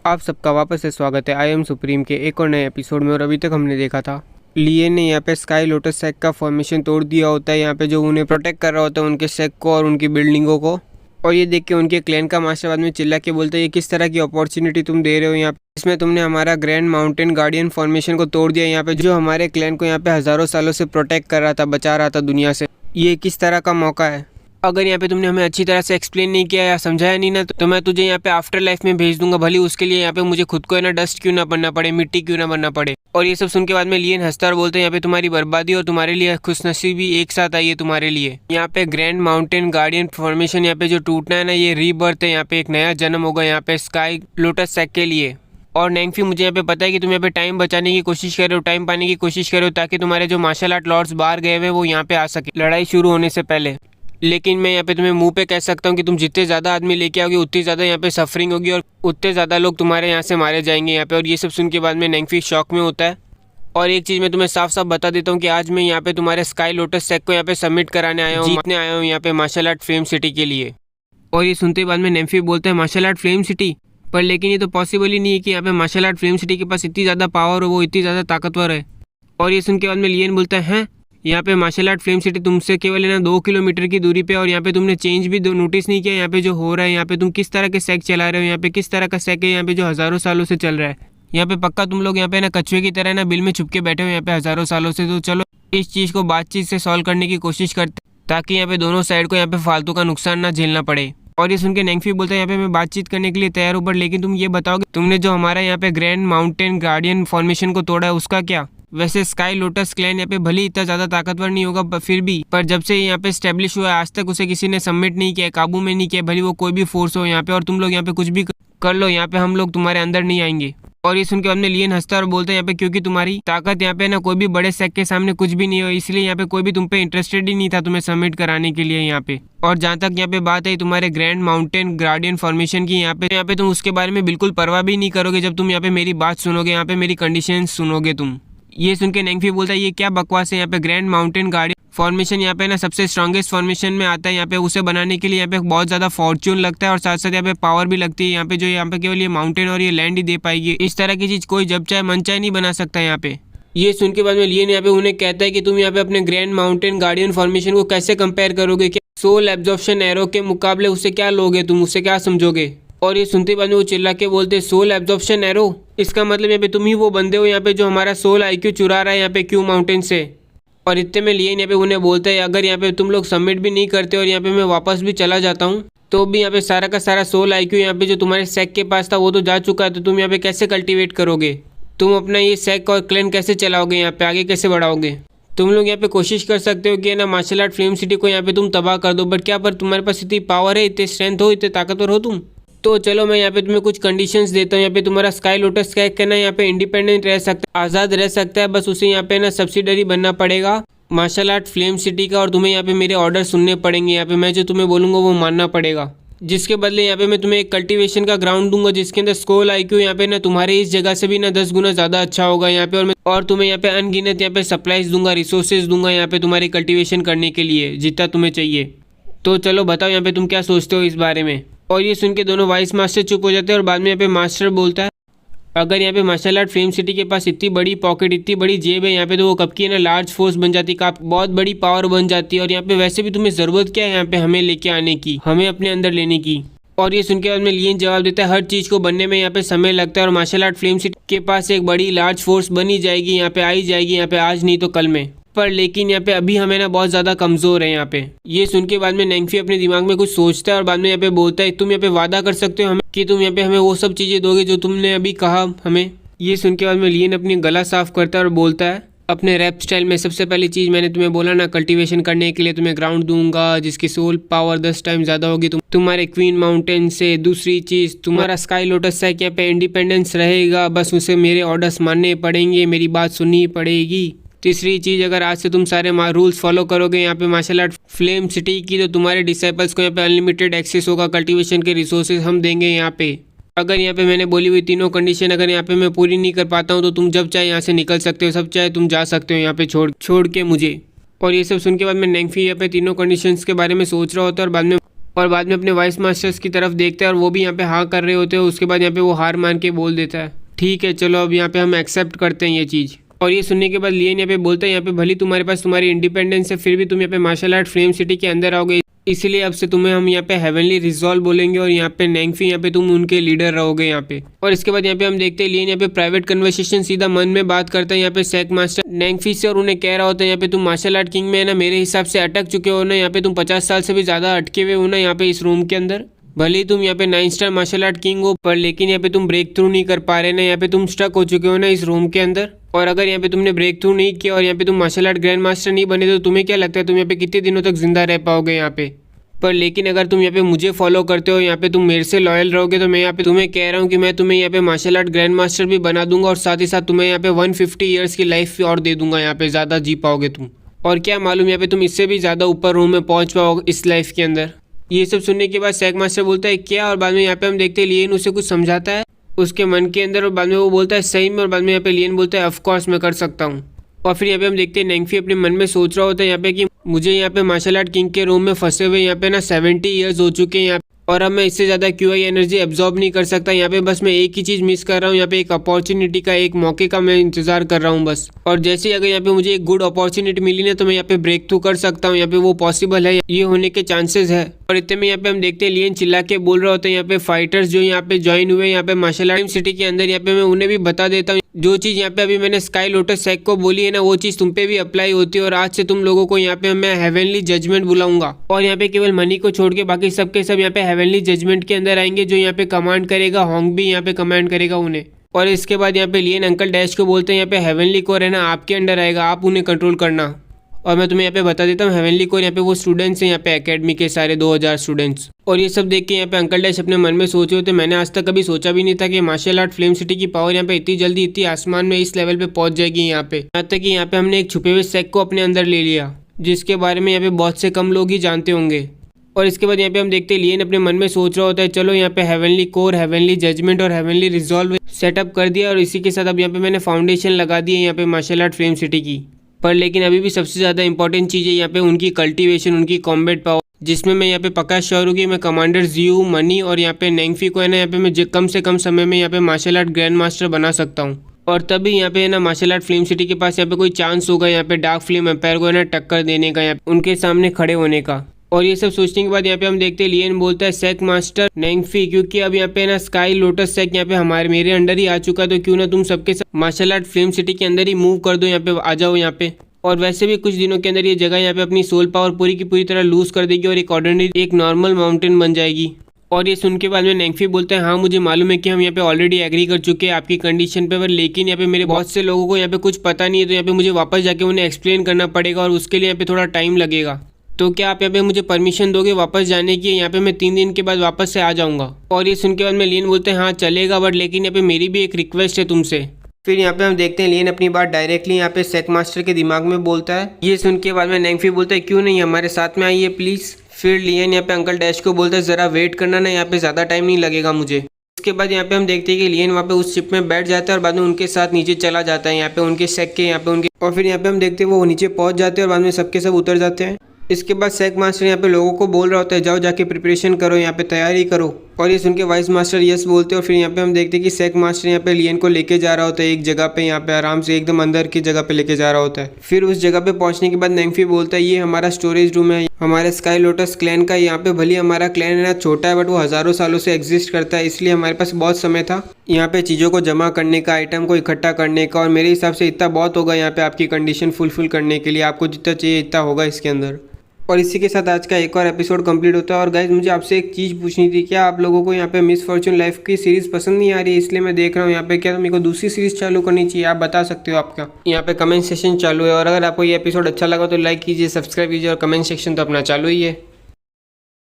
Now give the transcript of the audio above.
आप सबका वापस से स्वागत है आई एम सुप्रीम के एक और नए एपिसोड में। और अभी तक हमने देखा था लियन ने यहाँ पे स्काई लोटस सेक का फॉर्मेशन तोड़ दिया होता है, यहाँ पे जो उन्हें प्रोटेक्ट कर रहा होता है उनके सेक को और उनकी बिल्डिंगों को। और ये देख के उनके क्लैन का मास्टर बाद में चिल्ला के बोलता है ये किस तरह की अपॉर्चुनिटी तुम दे रहे हो यहाँ पे, इसमें तुमने हमारा ग्रैंड माउंटेन गार्डियन फॉर्मेशन को तोड़ दिया, यहाँ पे जो हमारे क्लैन को यहाँ पे हज़ारों सालों से प्रोटेक्ट कर रहा था, बचा रहा था दुनिया से। ये किस तरह का मौका है? अगर यहाँ पे तुमने हमें अच्छी तरह से एक्सप्लेन नहीं किया या समझाया नहीं ना, तो मैं तुझे यहाँ पे आफ्टर लाइफ में भेज दूंगा, भले उसके लिए यहाँ पे मुझे खुद को है ना डस्ट क्यों ना बनना पड़े, मिट्टी क्यों ना बनना पड़े। और ये सब सुन के बाद में लियन हंसता और बोलते हैं यहाँ पे तुम्हारी बर्बादी और तुम्हारे लिए खुशनसीबी एक साथ आई है तुम्हारे लिए। यहाँ पे ग्रैंड माउंटेन गार्डियन फॉर्मेशन यहाँ पे जो टूटना है ना, ये रीबर्थ है, यहाँ पे एक नया जन्म होगा यहाँ पे स्काई लोटस सेक के लिए। और नेंगफी मुझे यहाँ पे पता है कि तुम यहाँ पे टाइम बचाने की कोशिश कर रहे हो, टाइम पाने की कोशिश कर रहे हो, ताकि तुम्हारे जो मार्शल आर्ट लॉर्ड्स बाहर गए हुए वो यहाँ पे आ सके लड़ाई शुरू होने से पहले। लेकिन मैं यहाँ पे तुम्हें मुंह पे कह सकता हूँ कि तुम जितने ज़्यादा आदमी लेके आओगे उतनी ज़्यादा यहाँ पे सफरिंग होगी और उतने ज़्यादा लोग तुम्हारे यहाँ से मारे जाएंगे यहाँ पे। और ये सब सुन के बाद में नेंगफी शॉक में होता है। और एक चीज़ मैं तुम्हें साफ साफ बता देता हूँ कि आज मैं यहाँ पे तुम्हारे स्काई लोटस सेक को यहाँ पे सबमिट कराने आया हूँ, जीतने आया हूँ यहाँ पे मार्शल आर्ट फ्लेम सिटी के लिए। और ये सुनते ही बाद में नेंगफी बोलता है मार्शल आर्ट फ्लेम सिटी, पर लेकिन ये तो पॉसिबल ही नहीं है कि यहाँ पे मार्शल आर्ट फ्लेम सिटी के पास इतनी ज़्यादा पावर हो, वो इतनी ज़्यादा ताकतवर है। और ये सुन के बाद में लियन बोलता है यहाँ पे मार्शल आर्ट फ्लेम सिटी तुमसे केवल है ना 2 किलोमीटर की दूरी पे, और यहाँ पे तुमने चेंज भी नोटिस नहीं किया यहाँ पे जो हो रहा है, यहाँ पे तुम किस तरह के सेक चला रहे हो, यहाँ पे किस तरह का सेक है यहाँ पे जो हज़ारों सालों से चल रहा है। यहाँ पे पक्का तुम लोग यहाँ पे ना कछुए की तरह ना बिल में छुप के बैठे हो यहाँ पे हज़ारों सालों से। तो चलो इस चीज़ को बातचीत से सॉल्व करने की कोशिश करते ताकि यहाँ पे दोनों साइड को यहाँ पे फालतू का नुकसान ना झेलना पड़े। और ये सुन के नेंगफी बोलता है यहाँ पे मैं बातचीत करने के लिए तैयार हूँ, पर लेकिन तुम ये बताओगे तुमने जो हमारा यहाँ पे ग्रैंड माउंटेन गार्डियन फॉर्मेशन को तोड़ा है उसका क्या? वैसे स्काई लोटस क्लैन यहाँ पे भले इतना ज़्यादा ताकतवर नहीं होगा फिर भी, पर जब से यहाँ पे स्टैब्लिश हुआ है आज तक उसे किसी ने सबमिट नहीं किया, काबू में नहीं किया, भले वो कोई भी फोर्स हो यहाँ पे। और तुम लोग यहाँ पे कुछ भी कर लो, यहाँ पे हम लोग तुम्हारे अंदर नहीं आएंगे। और ये सुन के हमने लियन हंसता और बोलते हैं यहाँ पे क्योंकि तुम्हारी ताकत यहाँ पे ना कोई भी बड़े सेक के सामने कुछ भी नहीं हो, इसलिए यहाँ पे कोई भी तुम पे इंटरेस्टेड ही नहीं था तुम्हें सबमिट कराने के लिए यहाँ पे। और जहाँ तक यहाँ पे बात है तुम्हारे ग्रैंड माउंटेन गार्डियन फॉर्मेशन की, यहाँ पे तुम उसके बारे में बिल्कुल परवाह भी नहीं करोगे जब तुम यहाँ पे मेरी बात सुनोगे, यहाँ पे मेरी कंडीशन सुनोगे तुम। ये सुन के नेंगफी बोलता है ये क्या बकवास है, यहाँ पे ग्रैंड माउंटेन गार्डियन फॉर्मेशन यहाँ पे ना सबसे स्ट्रॉन्गेस्ट फॉर्मेशन में आता है। यहाँ पे उसे बनाने के लिए यहाँ पे बहुत ज़्यादा फॉर्च्यून लगता है और साथ साथ यहाँ पे पावर भी लगती है यहाँ पे, जो यहाँ पे केवल ये माउंटेन और ये लैंड ही दे पाएगी। इस तरह की चीज़ कोई जब चाहे मन चाहे नहीं बना सकता यहाँ पे। ये सुन के बाद में लियन यहाँ पे उन्हें कहता है कि तुम यहाँ पे अपने ग्रैंड माउंटेन गार्डियन फॉर्मेशन को कैसे कंपेयर करोगे, क्या सोल एब्जॉर्प्शन एरो के मुकाबले उससे क्या लोगे तुम, उससे क्या समझोगे? और ये सुनते बाद में वो चिल्ला के बोलते सोल एब्जॉर्प्शन एरो, इसका मतलब यहाँ पे तुम ही वो बंदे हो यहाँ पे जो हमारा सोल आईक्यू चुरा रहा है यहाँ पे क्यू माउंटेन से। और इतने में लियन यहाँ पे उन्हें बोलता है अगर यहाँ पे तुम लोग सबमिट भी नहीं करते और यहाँ पे मैं वापस भी चला जाता हूँ तो भी यहाँ पे सारा का सारा सोल आईक्यू यहाँ पे जो तुम्हारे सेक के पास था वो तो जा चुका है, तो तुम यहाँ पे कैसे कल्टीवेट करोगे, तुम अपना ये सेक और क्लैन कैसे चलाओगे, यहाँ पे आगे कैसे बढ़ाओगे? तुम लोग यहाँ पे कोशिश कर सकते हो कि ना मार्शल आर्ट फ्लेम सिटी को यहाँ पे तुम तबाह कर दो, बट क्या पर तुम्हारे पास इतनी पावर है, इतने स्ट्रेंथ हो, इतने ताकतवर हो तुम? तो चलो मैं यहाँ पे तुम्हें कुछ कंडीशंस देता हूँ। यहाँ पे तुम्हारा स्काई लोटस सेक है ना यहाँ पे इंडिपेंडेंट रह सकता है, आज़ाद रह सकता है, बस उसे यहाँ पे ना सब्सिडरी बनना पड़ेगा मार्शल आर्ट फ्लेम सिटी का, और तुम्हें यहाँ पे मेरे ऑर्डर सुनने पड़ेंगे, यहाँ पे मैं जो तुम्हें बोलूँगा वो मानना पड़ेगा। जिसके बदले यहाँ पे मैं तुम्हें एक कल्टीवेशन का ग्राउंड दूंगा जिसके अंदर स्कोल आईक्यू यहाँ पे ना तुम्हारे इस जगह से भी ना 10 गुना ज़्यादा अच्छा होगा यहाँ पे। और तुम्हें यहाँ पे अनगिनत यहाँ पे सप्लाईज दूंगा, रिसोर्सेज दूंगा यहाँ पे तुम्हारी कल्टीवेशन करने के लिए जितना तुम्हें चाहिए। तो चलो बताओ यहाँ पे तुम क्या सोचते हो इस बारे में? और ये सुन के दोनों वाइस मास्टर चुप हो जाते हैं और बाद में यहाँ पे मास्टर बोलता है अगर यहाँ पे मार्शल आर्ट फ्लेम सिटी के पास इतनी बड़ी पॉकेट, इतनी बड़ी जेब है यहाँ पे, तो वो कब की है ना लार्ज फोर्स बन जाती, का बहुत बड़ी पावर बन जाती है। और यहाँ पे वैसे भी तुम्हें ज़रूरत क्या है यहाँ पे हमें लेके आने की, हमें अपने अंदर लेने की? और ये सुन के बाद में लियन जवाब देता है हर चीज़ को बनने में यहाँ पे समय लगता है और मार्शल आर्ट फ्लेम सिटी के पास एक बड़ी लार्ज फोर्स बनी जाएगी, यहाँ पे आई जाएगी यहाँ पे आज नहीं तो कल में, पर लेकिन यहाँ पे अभी हमें ना बहुत ज़्यादा कमज़ोर है यहाँ पे। ये सुन के बाद में नेंगफी अपने दिमाग में कुछ सोचता है और बाद में यहाँ पे बोलता है तुम यहाँ पे वादा कर सकते हो हमें कि तुम यहाँ पे हमें वो सब चीज़ें दोगे जो तुमने अभी कहा हमें? ये सुन के बाद में लियन अपनी गला साफ करता है और बोलता है अपने रैप स्टाइल में सबसे पहली चीज़ मैंने तुम्हें बोला ना कल्टीवेशन करने के लिए तुम्हें ग्राउंड दूंगा जिसकी सोल पावर 10 टाइम ज़्यादा होगी तुम्हारे क्वीन माउंटेन से। दूसरी चीज़ तुम्हारा स्काई लोटस सेक यहाँ पे इंडिपेंडेंस रहेगा, बस उसे मेरे ऑर्डर्स मानने पड़ेंगे, मेरी बात सुननी पड़ेगी। तीसरी चीज़ अगर आज से तुम सारे रूल्स फॉलो करोगे यहाँ पे मार्शल आर्ट फ्लेम सिटी की, तो तुम्हारे डिसाइपल्स को यहाँ पे अनलिमिटेड एक्सेस होगा, कल्टीवेशन के रिसोर्सेज हम देंगे यहाँ पे। अगर यहाँ पे मैंने बोली हुई तीनों कंडीशन अगर यहाँ पे मैं पूरी नहीं कर पाता हूँ तो तुम जब चाहे यहाँ से निकल सकते हो, सब चाहे तुम जा सकते हो यहाँ पे छोड़ के मुझे। और ये सब सुन के बाद में नेंगफी यहाँ पे तीनों कंडीशंस के बारे में सोच रहा होता है और बाद में और बाद में अपने वाइस मास्टर्स की तरफ देखता है और वो भी यहाँ पे हाँ कर रहे होते हैं। उसके बाद यहाँ पे वो हार मान के बोल देता है ठीक है चलो अब यहाँ पे हम एक्सेप्ट करते हैं ये चीज़। और ये सुनने के बाद लियन यहाँ पे बोलता है यहाँ पे भले तुम्हारे पास तुम्हारी इंडिपेंडेंस है फिर भी तुम यहाँ पे मार्शल आर्ट फ्लेम सिटी के अंदर आओगे, इसलिए अब से तुम्हें हम यहाँ पे हेवनली रिजॉल्व बोलेंगे और यहाँ पे नैंगफी यहाँ पे तुम उनके लीडर रहोगे यहाँ पे। और इसके बाद यहाँ पे हम देखते हैं लियन यहाँ पे प्राइवेट कन्वर्सेशन सीधा मन में बात करता है यहाँ पे सेक मास्टर नैंगफी से और उन्हें कह रहा होता है यहाँ पे तुम मार्शल आर्ट किंग में है ना मेरे हिसाब से अटक चुके हो ना, यहाँ पे तुम 50 साल से भी ज़्यादा अटके हुए हो ना यहाँ पे इस रूम के अंदर। भले ही तुम यहाँ पे 9 स्टार मार्शल आर्ट किंग हो पर लेकिन यहाँ पे तुम ब्रेक थ्रू नहीं कर पा रहे ना, यहाँ पे तुम स्टक हो चुके हो ना इस रूम के अंदर। और अगर यहाँ पे तुमने ब्रेक थ्रू नहीं किया और यहाँ पे तुम मार्शल आर्ट ग्रैंड मास्टर नहीं बने तो तुम्हें क्या लगता है तुम यहाँ पे कितने दिनों तक जिंदा रह पाओगे यहाँ पे। पर लेकिन अगर तुम यहाँ पे मुझे फॉलो करते हो, यहाँ पे तुम मेरे से लॉयल रहोगे तो मैं यहाँ पे तुम्हें कह रहा हूँ कि मैं तुम्हें यहाँ पे मार्शल आर्ट ग्रैंड मास्टर भी बना दूंगा और साथ ही साथ तुम्हें यहाँ पे 150 ईयर्स की लाइफ और दे दूंगा, यहाँ पे ज़्यादा जी पाओगे तुम। और क्या मालूम यहाँ पे तुम इससे भी ज़्यादा ऊपर रूम में पहुँच पाओगे इस लाइफ के अंदर। ये सब सुनने के बाद सेक मास्टर बोलता है क्या, और बाद में यहाँ पे हम देखते हैं लियन उसे कुछ समझाता है उसके मन के अंदर और बाद में वो बोलता है सही में, और बाद में यहाँ पे लियन बोलता है ऑफकोर्स मैं कर सकता हूँ। और फिर यहाँ पे हम देखते हैं नैंगफी अपने मन में सोच रहा होता है यहाँ पे कि मुझे यहाँ पे मार्शल आर्ट किंग के रूम में फंसे हुए यहाँ पे ना 70 ईयर्स हो चुके हैं यहाँ और अब मैं इससे ज़्यादा QI एनर्जी एब्जॉर्ब नहीं कर सकता। यहाँ पे बस मैं एक ही चीज़ मिस कर रहा हूँ, यहाँ पे एक अपॉर्चुनिटी का, एक मौके का मैं इंतजार कर रहा हूँ बस। और जैसे ही अगर यहाँ पे मुझे एक गुड अपॉर्चुनिटी मिली ना तो मैं यहाँ पे ब्रेक थ्रू कर सकता हूँ, यहाँ पे वो पॉसिबल है, ये होने के चांसेस है। और इतने में यहाँ पे हम देखते हैं लियन चिल्ला के बोल रहा होता है यहाँ पे फाइटर्स जो यहाँ पे ज्वाइन हुए यहाँ पे मार्शल आर्ट सिटी के अंदर, यहाँ पे मैं उन्हें भी बता देता हूँ जो चीज़ यहाँ पे अभी मैंने स्काई लोटस सेक को बोली है ना वो चीज़ तुम पे भी अप्लाई होती है और आज से तुम लोगों को यहाँ पे मैं हेवनली जजमेंट बुलाऊंगा और यहाँ पे केवल मनी को छोड़ के बाकी सब के सब यहाँ पे हेवनली जजमेंट के अंदर आएंगे। जो यहाँ पे कमांड करेगा होंग भी यहाँ पे कमांड करेगा उन्हें। और इसके बाद यहाँ पे लियन अंकल डैश को बोलते हैं यहाँ पे हेवनली कोर है ना आपके अंडर आएगा, आप उन्हें कंट्रोल करना। और मैं तुम्हें यहाँ पे बता देता हूँ हेवनली कोर यहाँ पे वो स्टूडेंट्स हैं यहाँ पे एकेडमी के सारे 2000 स्टूडेंट्स। और ये सब देख के यहाँ पे अंकल डैश अपने मन में सोचे होते मैंने आज तक कभी सोचा भी नहीं था कि मार्शल आर्ट फ्लेम सिटी की पावर यहाँ पे इतनी जल्दी इतनी आसमान में इस लेवल पे पहुंच जाएगी यहाँ तक कि यहाँ पे हमने एक छुपे हुए सेक को अपने अंदर ले लिया जिसके बारे में यहाँ पे बहुत से कम लोग ही जानते होंगे। और इसके बाद यहाँ पे हम देखते हैं लियन अपने मन में सोच रहा होता है चलो यहाँ पे हेवनली कोर, हेवनली जजमेंट और हेवनली रिजॉल्व सेटअप कर दिया और इसी के साथ अब यहाँ पे मैंने फाउंडेशन लगा दी है यहाँ पे मार्शल आर्ट फ्लेम सिटी की। पर लेकिन अभी भी सबसे ज़्यादा इंपॉर्टेंट चीज़ है यहाँ पे उनकी कल्टीवेशन, उनकी कॉम्बैट पावर, जिसमें मैं यहाँ पे पक्का श्योर हूँ कि मैं कमांडर जियो, मनी और यहाँ पे नैंगफी को है ना यहाँ पे मैं कम से कम समय में यहाँ पे मार्शल आर्ट ग्रैंड मास्टर बना सकता हूँ। और तभी यहाँ पे है ना मार्शल आर्ट फ्लेम सिटी के पास यहाँ पे कोई चांस होगा यहाँ पे डार्क फ्लेम एम्पायर को है ना टक्कर देने का, यहाँ उनके सामने खड़े होने का। और ये सब सोचने के बाद यहाँ पे हम देखते हैं लियन बोलता है सेक मास्टर नैंगफी क्योंकि अब यहाँ पे ना स्काई लोटस सेक यहाँ पे मेरे अंडर ही आ चुका है तो क्यों ना तुम सबके साथ मार्शल आर्ट फ्लेम सिटी के अंदर ही मूव कर दो, यहाँ पे आ जाओ यहाँ पे। और वैसे भी कुछ दिनों के अंदर ये जगह यहाँ पे अपनी सोल पावर पूरी की पूरी तरह लूज कर देगी और एक ऑर्डिनरी एक नॉर्मल माउंटेन बन जाएगी। और ये सुन के बाद में नैंगफी बोलता है हाँ मुझे मालूम है कि हम यहाँ पे ऑलरेडी एग्री कर चुके हैं आपकी कंडीशन पे, पर लेकिन यहाँ पे मेरे बहुत से लोगों को यहाँ पे कुछ पता नहीं है तो यहाँ पे मुझे वापस जाके उन्हें एक्सप्लेन करना पड़ेगा और उसके लिए यहाँ पे थोड़ा टाइम लगेगा। तो क्या आप यहाँ पे मुझे परमिशन दोगे वापस जाने की? यहाँ पे मैं 3 दिन के बाद वापस से आ जाऊँगा। और ये सुन के बाद में लियन बोलते हैं हाँ चलेगा, बट लेकिन यहाँ पे मेरी भी एक रिक्वेस्ट है तुमसे। फिर यहाँ पे हम देखते हैं लियन अपनी बात डायरेक्टली यहाँ पे सेक मास्टर के दिमाग में बोलता है। ये सुन के बाद में नैंगफी बोलता है क्यों नहीं हमारे साथ में आइए प्लीज़। फिर लियन यहाँ पे अंकल डैश को बोलता है ज़रा वेट करना ना, यहाँ पे ज़्यादा टाइम नहीं लगेगा मुझे। उसके बाद यहाँ पे हम देखते हैं कि लियन वहाँ पे उस शिप में बैठ जाता है और बाद में उनके साथ नीचे चला जाता है यहाँ पे उनके सेक के यहाँ पे उनके। और फिर यहाँ पे हम देखते हैं वो नीचे पहुँच जाते हैं और बाद में सबके सब उतर जाते हैं। इसके बाद सेक मास्टर यहाँ पे लोगों को बोल रहा होता है जाओ जाके प्रिपरेशन करो, यहाँ पे तैयारी करो। और ये सुन के वाइस मास्टर यस बोलते हैं। और फिर यहाँ पे हम देखते हैं कि सेक मास्टर यहाँ पे लियन को लेके जा रहा होता है एक जगह पे, यहाँ पे आराम से एकदम अंदर की जगह पे लेके जा रहा होता है। फिर उस जगह पे पहुंचने के बाद नैंगफी बोलता है ये हमारा स्टोरेज रूम है हमारे स्काई लोटस क्लैन का। यहाँ पे भले हमारा क्लैन है ना छोटा है बट वो हज़ारों सालों से एग्जिस्ट करता है, इसलिए हमारे पास बहुत समय था यहाँ पे चीज़ों को जमा करने का, आइटम को इकट्ठा करने का। और मेरे हिसाब से इतना बहुत होगा यहाँ पे आपकी कंडीशन फुलफिल करने के लिए, आपको जितना चाहिए इतना होगा इसके अंदर। और इसी के साथ आज का एक और एपिसोड कंप्लीट होता है। और गाइज मुझे आपसे एक चीज़ पूछनी थी, क्या आप लोगों को यहाँ पे मिस फॉर्चून लाइफ की सीरीज़ पसंद नहीं आ रही है इसलिए मैं देख रहा हूँ यहाँ पे, क्या मेरे को दूसरी सीरीज़ चालू करनी चाहिए? आप बता सकते हो, आपका यहाँ पे कमेंट सेक्शन चालू है। और अगर आपको ये एपिसोड अच्छा लगा तो लाइक कीजिए, सब्सक्राइब कीजिए और कमेंट सेक्शन तो अपना चालू ही है।